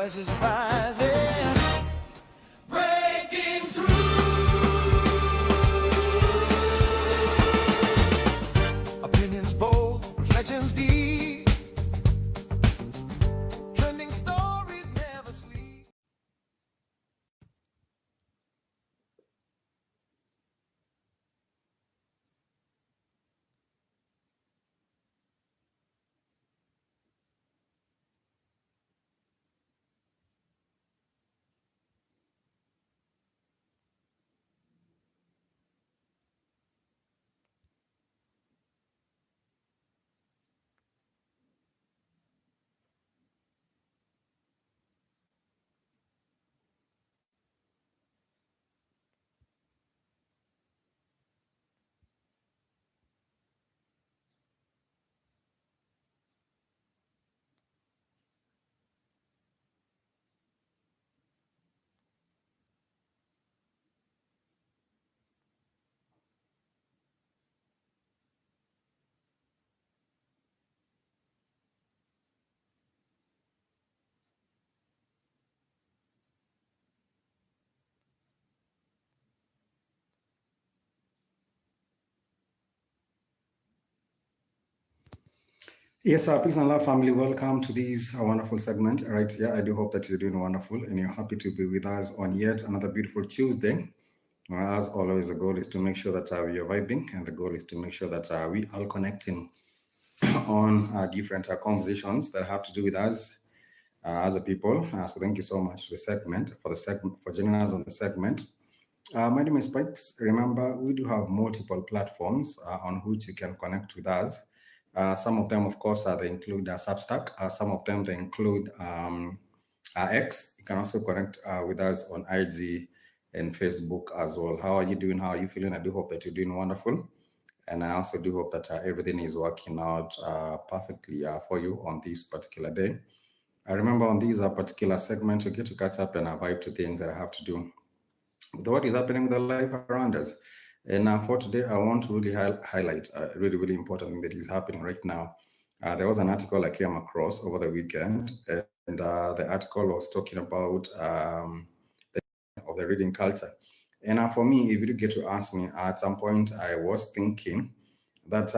voices rising, breaking through. Opinions bold, reflections deep. Trending stories never sleep. Yes, peace and love, family. Welcome to this wonderful segment. All right, yeah, I do hope that you're doing wonderful and you're happy to be with us on yet another beautiful Tuesday. As always, the goal is to make sure that we are vibing, and the goal is to make sure that we are connecting on different conversations that have to do with us as a people. So thank you so much for joining us on the segment. My name is Spikes. Remember, we do have multiple platforms on which you can connect with us. Some of them, of course, they include Substack. Some of them, they include X. You can also connect with us on IG and Facebook as well. How are you doing? How are you feeling? I do hope that you're doing wonderful. And I also do hope that everything is working out perfectly for you on this particular day. I remember on these particular segments, we get to catch up and vibe to things that I have to do with what is happening with the life around us. And for today, I want to really highlight a really, really important thing that is happening right now. There was an article I came across over the weekend, and the article was talking about the reading culture. And for me, if you get to ask me, at some point I was thinking that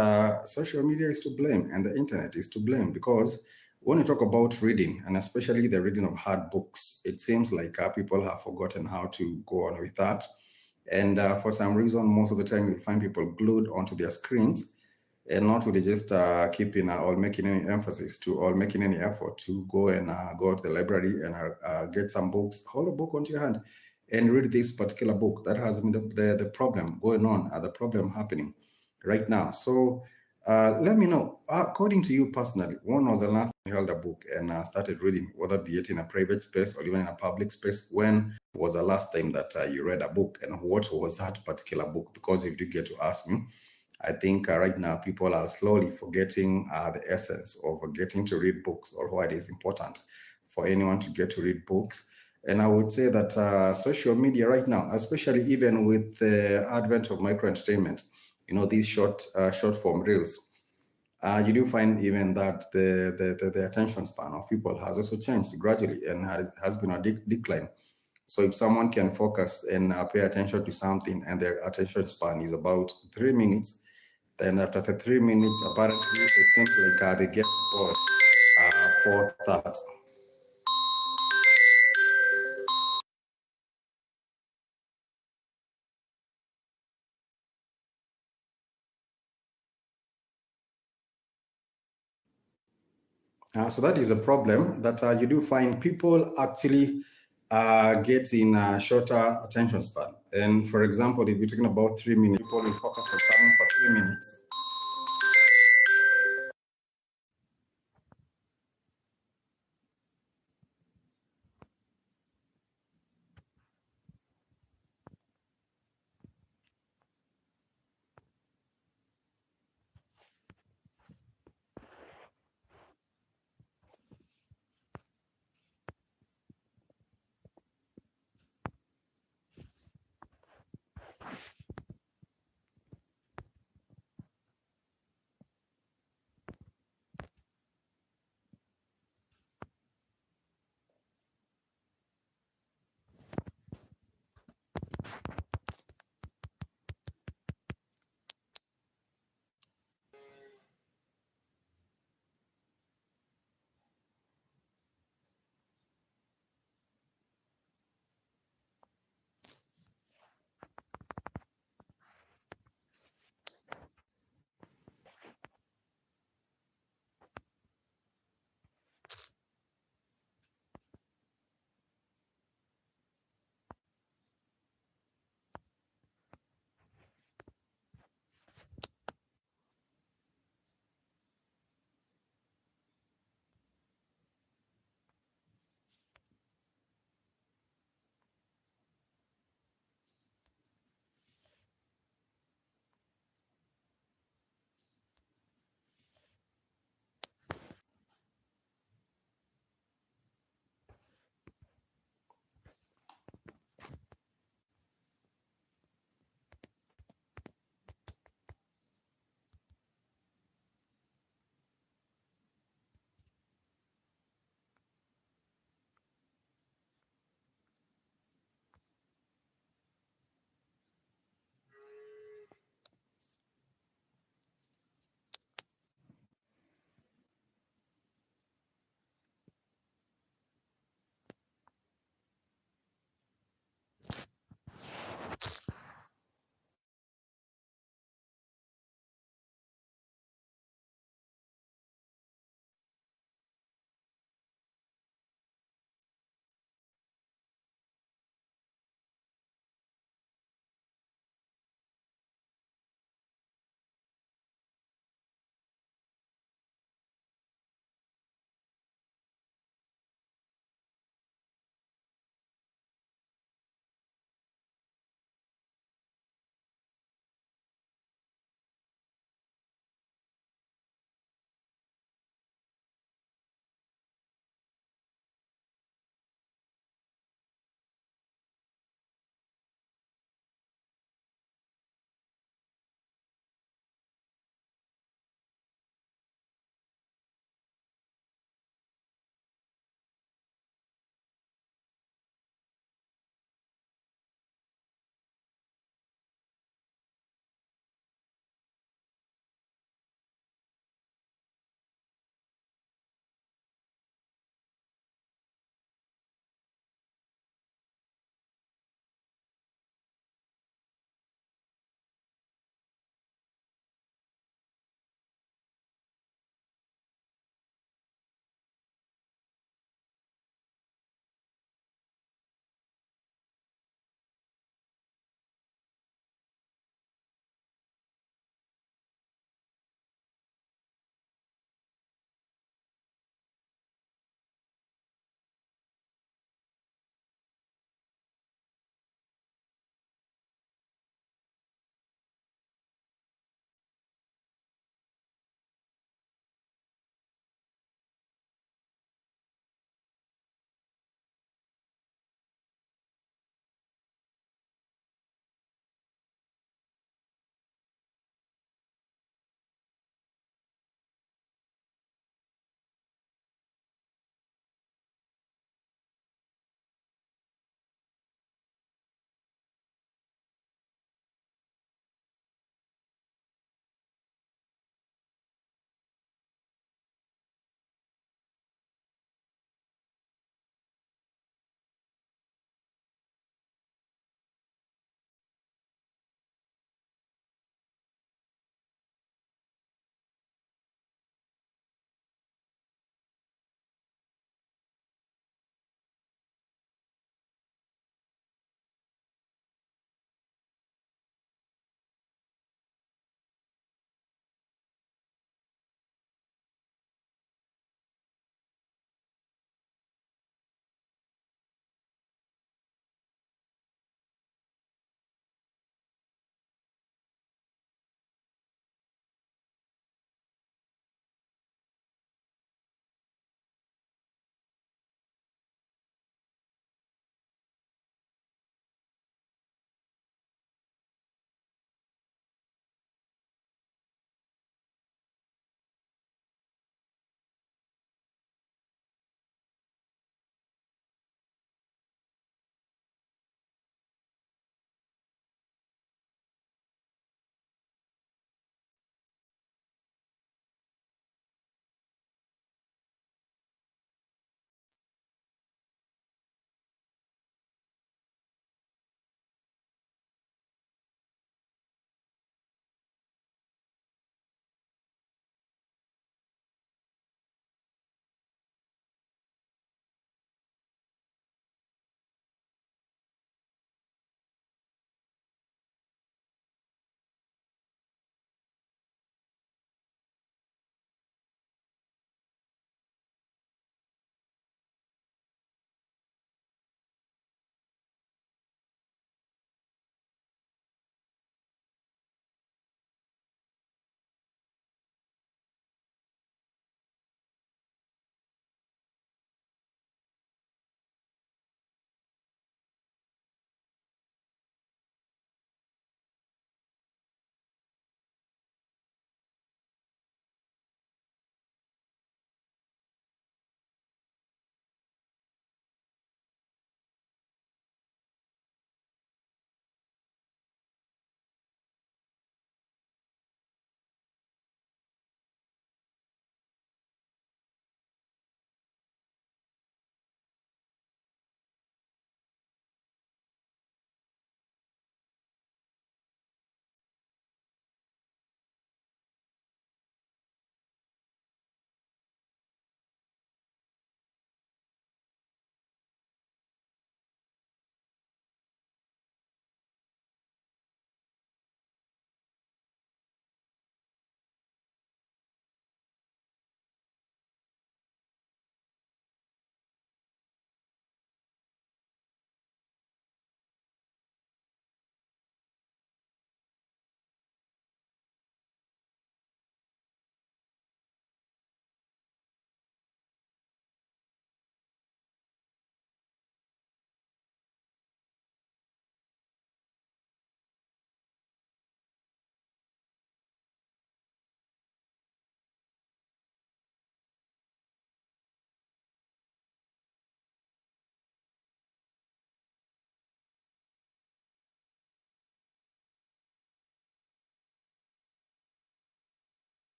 social media is to blame and the internet is to blame, because when you talk about reading, and especially the reading of hard books, it seems like people have forgotten how to go on with that. And for some reason, most of the time you'll find people glued onto their screens and not really just keeping or making any emphasis to or making any effort to go and go to the library and get some books, hold a book onto your hand and read this particular book. That has been the problem going on, the problem happening right now. So let me know, according to you personally, when was the last time you held a book and started reading, whether be it in a private space or even in a public space? When was the last time that you read a book, and what was that particular book? Because if you get to ask me, I think right now people are slowly forgetting the essence of getting to read books, or why it is important for anyone to get to read books. And I would say that social media right now, especially even with the advent of micro entertainment, these short form reels, you do find even that the attention span of people has also changed gradually and has been a decline. So if someone can focus and pay attention to something and their attention span is about 3 minutes, then after the 3 minutes, apparently it seems like they get bored for that. So that is a problem that you do find people actually get in a shorter attention span. And for example, if you're talking about 3 minutes, people will focus on something for 3 minutes.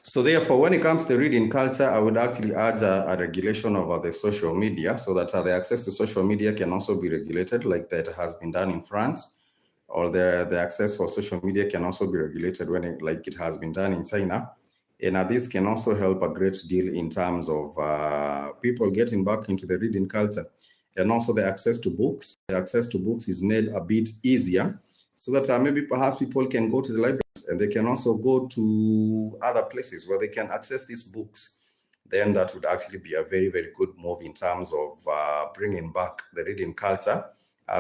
So therefore, when it comes to the reading culture, I would actually urge a regulation of the social media so that the access to social media can also be regulated like that has been done in France, or the access for social media can also be regulated like it has been done in China. And this can also help a great deal in terms of people getting back into the reading culture. And also the access to books. The access to books is made a bit easier so that maybe perhaps people can go to the library and they can also go to other places where they can access these books. Then that would actually be a very, very good move in terms of bringing back the reading culture,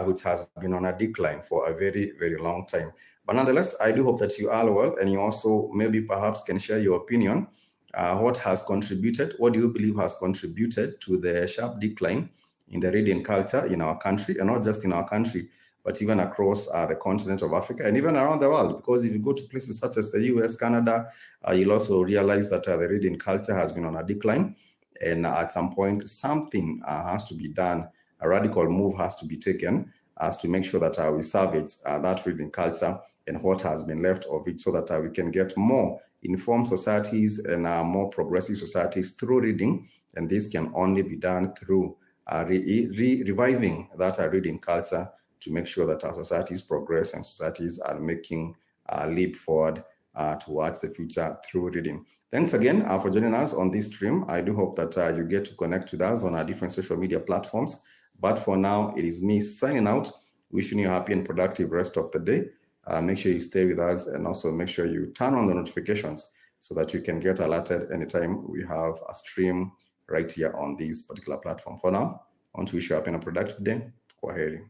which has been on a decline for a very, very long time. But nonetheless, I do hope that you are well, and you also maybe perhaps can share your opinion. What has contributed? What do you believe has contributed to the sharp decline in the reading culture in our country, and not just in our country, but even across the continent of Africa and even around the world? Because if you go to places such as the US, Canada, you'll also realize that the reading culture has been on a decline. And at some point, something has to be done. A radical move has to be taken as to make sure that we salvage that reading culture and what has been left of it, so that we can get more informed societies and more progressive societies through reading. And this can only be done through reviving that reading culture to make sure that our societies progress and societies are making a leap forward towards the future through reading. Thanks again for joining us on this stream. I do hope that you get to connect with us on our different social media platforms. But for now, it is me signing out, wishing you a happy and productive rest of the day. Make sure you stay with us, and also make sure you turn on the notifications so that you can get alerted anytime we have a stream right here on this particular platform. For now, I want to wish you a happy and productive day. Kwaheri.